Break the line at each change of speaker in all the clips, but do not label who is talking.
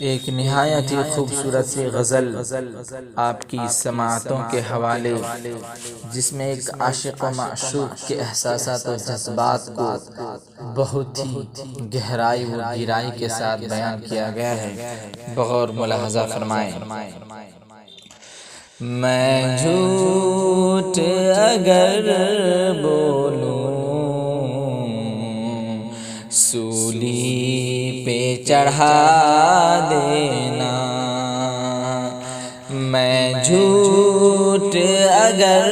ایک نہایت ہی خوبصورت سی غزل آپ کی سماعتوں کے حوالے، جس میں ایک عاشق و معشوق کے احساسات و جذبات کو بہت ہی گہرائی و گہرائی کے ساتھ بیان کیا گیا ہے، بغور ملاحظہ فرمائیں۔ میں جھوٹ اگر بولوں سولی پہ چڑھا دینا، میں جھوٹ اگر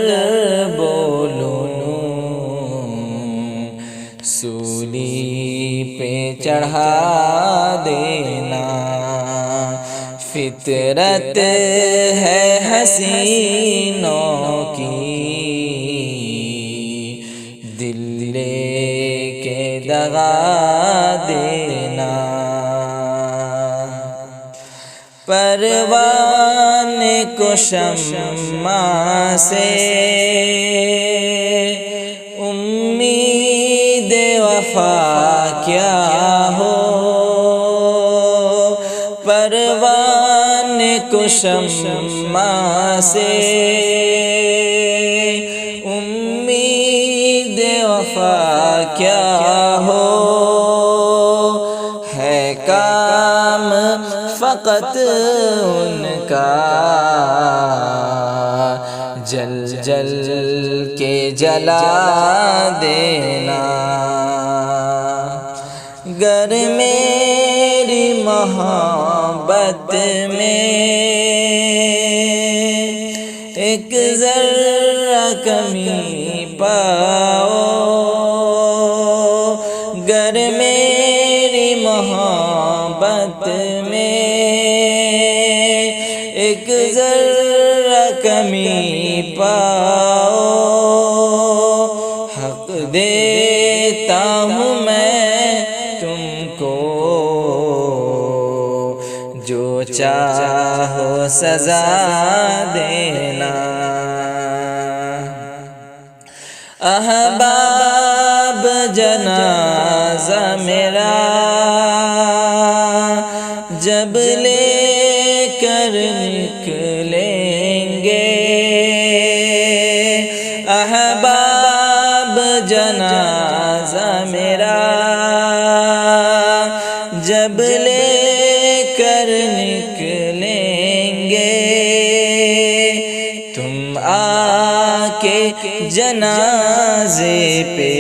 بولوں سولی پہ چڑھا دینا، فطرت ہے حسینوں کی دل لے کے دغا دینا، پروان کو شمع سے امید وفا کیا ہو، پروان کو شمع سے امید وفا کیا ہو، ہے کام فقط ان کا جل جل کے جلا دینا، گر میری محبت میں ایک ذرہ کمی پاؤ، گر میری محبت میں ایک ذرہ کمی پاؤ، حق دیتا ہوں میں تم کو جو چاہو سزا دینا، احباب جنازہ میرا جب لے کر نکلیں گے، احباب جنازہ میرا جب لے کر نکلیں گے، تم آ کے جنازے پہ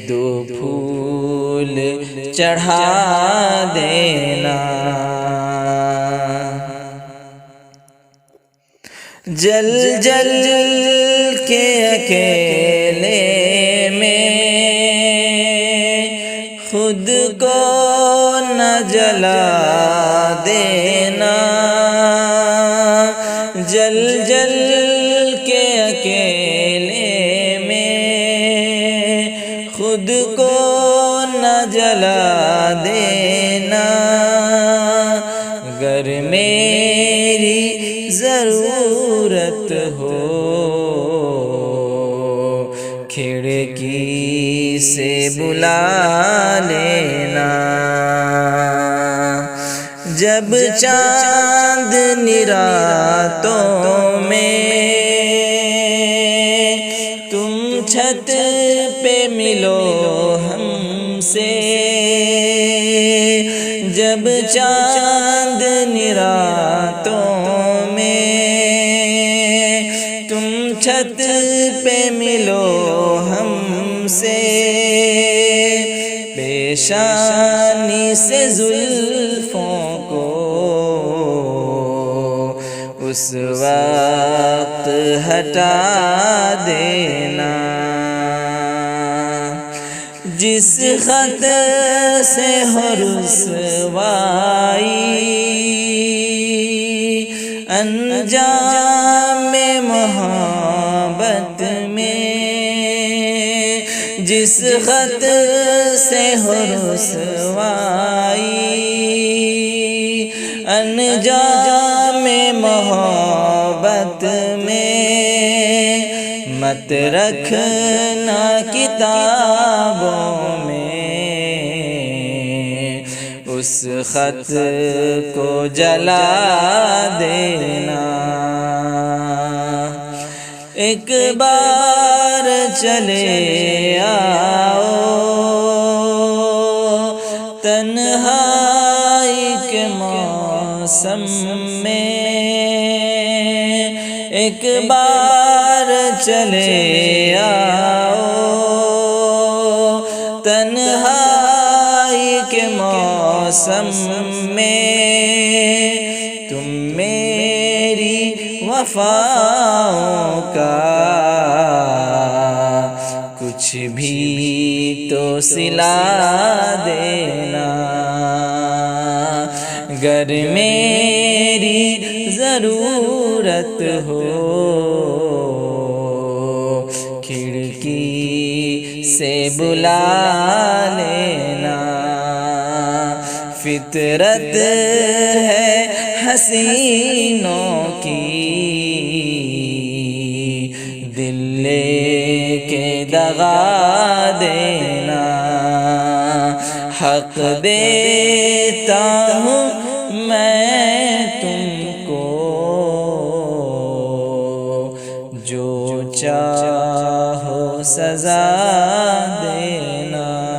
دو پھول چڑھا دینا، جل جل کے اکیلے میں خود کو نہ جلا دینا، جل جل کے اکیلے میں خود کو نہ جلا دینا، گر میری ضرورت ہو کھڑکی سے بلا لینا، جب چاندنی راتوں میں تم چھت پہ ملو ہم سے، جب چاندنی راتوں میں تم چھت پہ ملو ہم سے، پیشانی سے زلفوں کو اس وقت ہٹا دینا، جس خط سے ہو رسوائی انجام محبت میں، جس خط سے ہو رسوائی انجام محبت میں، مت رکھنا کتابوں میں اس خط کو جلا دینا، ایک بار چلے آؤ تنہائی کے موسم میں، ایک بار چلے آؤ تنہائی کے موسم میں، تم میری وفاؤں کا کچھ بھی تو صلہ دینا، گر میری ضرورت ہو کھڑکی سے بلا لینا، فطرت ہے حسینوں کی دل لے کے دغا دینا، حق دیتا ہوں میں تم کو جو چاہو سزا دینا۔